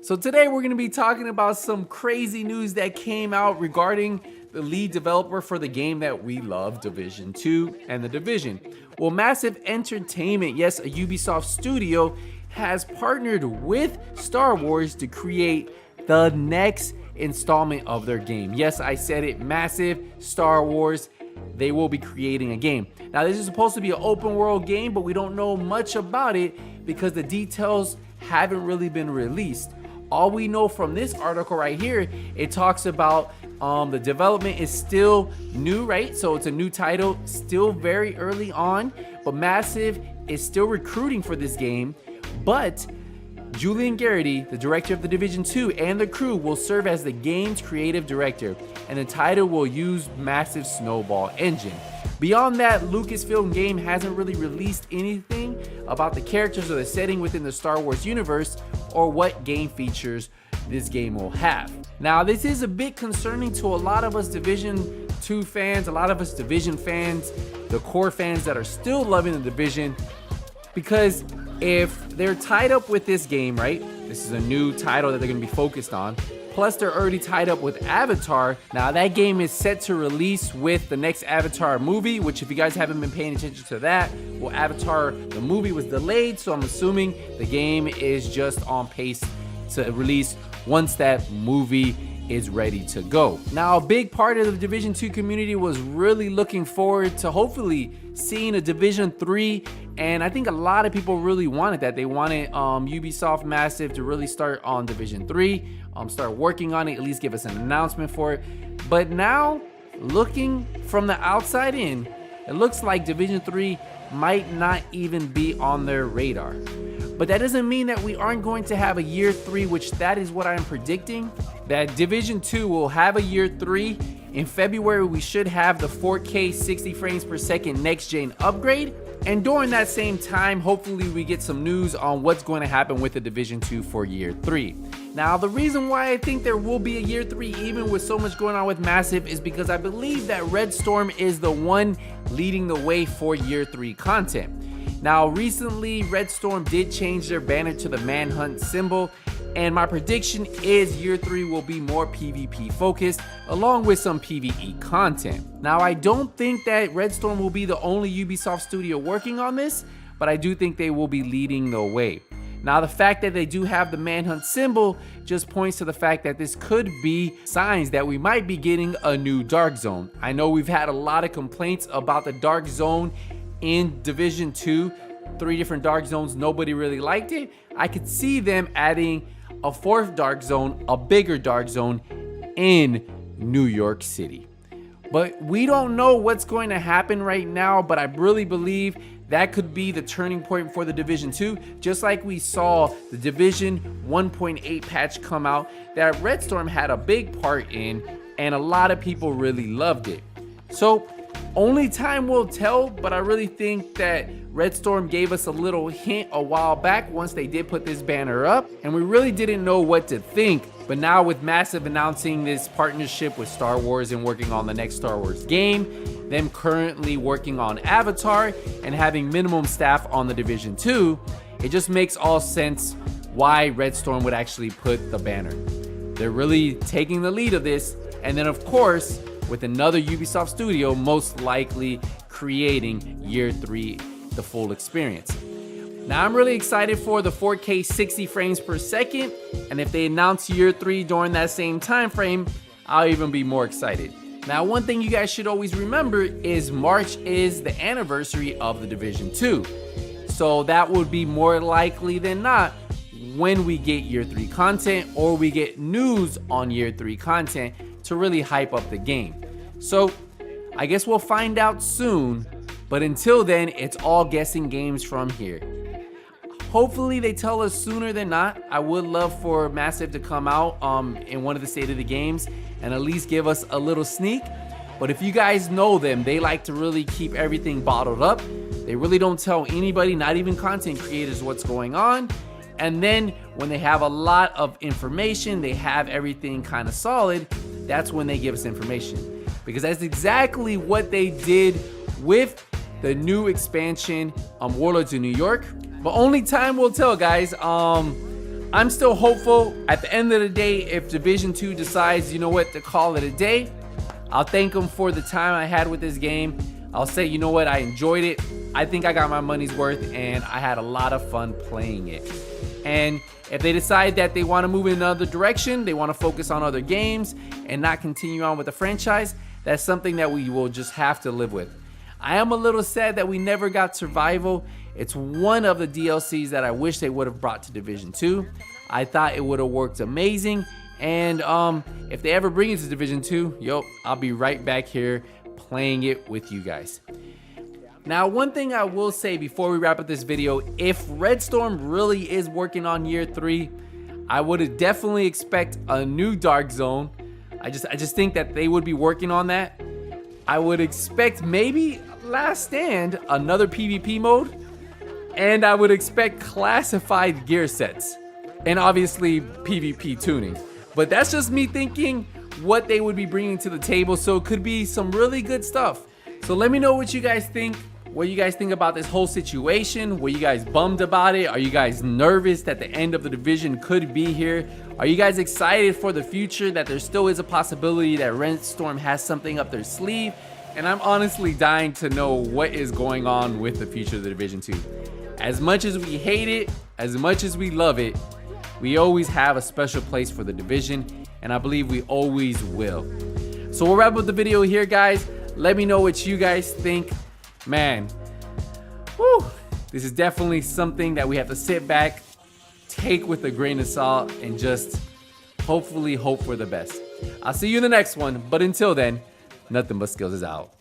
So today we're going to be talking about some crazy news that came out regarding the lead developer for the game that we love, Division 2 and The Division. Well, Massive Entertainment, yes, a Ubisoft studio, has partnered with Star Wars to create the next installment of their game. Yes, I said it, Massive Star Wars. They will be creating a game. Now, this is supposed to be an open world game, but we don't know much about it because the details haven't really been released. All we know from this article right here, it talks about the development is still new, right? So it's a new title, still very early on, but Massive is still recruiting for this game. But Julian Garrity, the director of The Division 2, and the crew will serve as the game's creative director, and the title will use Massive Snowball engine. Beyond that, Lucasfilm Game hasn't really released anything about the characters or the setting within the Star Wars universe or what game features this game will have. Now, this is a bit concerning to a lot of us Division 2 fans, a lot of us Division fans, the core fans that are still loving the Division, because if they're tied up with this game, right? This is a new title that they're going to be focused on. Plus, they're already tied up with Avatar. Now, that game is set to release with the next Avatar movie, which if you guys haven't been paying attention to that, well, Avatar, the movie was delayed, so I'm assuming the game is just on pace to release once that movie is ready to go. Now, a big part of the Division 2 community was really looking forward to hopefully seeing a Division 3, and I think a lot of people really wanted that. They wanted Ubisoft Massive to really start on Division 3, start working on it, at least give us an announcement for it. But now, looking from the outside in, it looks like Division 3 might not even be on their radar. But that doesn't mean that we aren't going to have a year 3, which that is what I'm predicting, that Division 2 will have a year 3. In February, we should have the 4K 60 frames per second next gen upgrade. And during that same time, hopefully we get some news on what's going to happen with the Division 2 for year 3. Now, the reason why I think there will be a year 3, even with so much going on with Massive, is because I believe that Red Storm is the one leading the way for year 3 content. Now, recently, Red Storm did change their banner to the manhunt symbol, and my prediction is year 3 will be more PvP focused, along with some PvE content. Now, I don't think that Red Storm will be the only Ubisoft studio working on this, but I do think they will be leading the way. Now, the fact that they do have the manhunt symbol just points to the fact that this could be signs that we might be getting a new Dark Zone. I know we've had a lot of complaints about the Dark Zone in Division 2, 3 different Dark Zones, nobody really liked it. I could see them adding a 4th Dark Zone, a bigger Dark Zone in New York City. But we don't know what's going to happen right now, but I really believe that could be the turning point for the Division 2, just like we saw the Division 1.8 patch come out that Red Storm had a big part in, and a lot of people really loved it. So only time will tell, but I really think that Red Storm gave us a little hint a while back once they did put this banner up, and we really didn't know what to think. But now with Massive announcing this partnership with Star Wars and working on the next Star Wars game, them currently working on Avatar, and having minimum staff on the Division 2, it just makes all sense why Red Storm would actually put the banner. They're really taking the lead of this, and then of course, with another Ubisoft studio most likely creating year 3, the full experience. Now, I'm really excited for the 4K 60 frames per second, and if they announce year 3 during that same time frame, I'll even be more excited. Now, one thing you guys should always remember is March is the anniversary of the Division 2. So that would be more likely than not when we get year 3 content, or we get news on year 3 content to really hype up the game. So I guess we'll find out soon, but until then, it's all guessing games from here. Hopefully they tell us sooner than not. I would love for Massive to come out in one of the State of the Games and at least give us a little sneak. But if you guys know them, they like to really keep everything bottled up. They really don't tell anybody, not even content creators, what's going on. And then when they have a lot of information, they have everything kind of solid, that's when they give us information. Because that's exactly what they did with the new expansion, Warlords of New York. But only time will tell, guys. I'm still hopeful. At the end of the day, if Division 2 decides, you know what, to call it a day, I'll thank them for the time I had with this game. I'll say, you know what, I enjoyed it. I think I got my money's worth and I had a lot of fun playing it. And if they decide that they want to move in another direction, they want to focus on other games and not continue on with the franchise, that's something that we will just have to live with. I am a little sad that we never got Survival. It's one of the DLCs that I wish they would have brought to Division 2. I thought it would have worked amazing. And if they ever bring it to Division 2, I'll be right back here playing it with you guys. Now, one thing I will say before we wrap up this video, if Red Storm really is working on year 3, I would definitely expect a new Dark Zone. I just think that they would be working on that. I would expect maybe Last Stand, another PvP mode, and I would expect classified gear sets, and obviously PvP tuning. But that's just me thinking what they would be bringing to the table, so it could be some really good stuff. So let me know what you guys think. What you guys think about this whole situation? Were you guys bummed about it? Are you guys nervous that the end of the division could be here? Are you guys excited for the future, that there still is a possibility that Red Storm has something up their sleeve? And I'm honestly dying to know what is going on with the future of the Division 2. As much as we hate it, as much as we love it, we always have a special place for the division, and I believe we always will. So we'll wrap up the video here, guys. Let me know what you guys think. Man, this is definitely something that we have to sit back, take with a grain of salt, and just hopefully hope for the best. I'll see you in the next one, but until then, Nothing But Skills is out.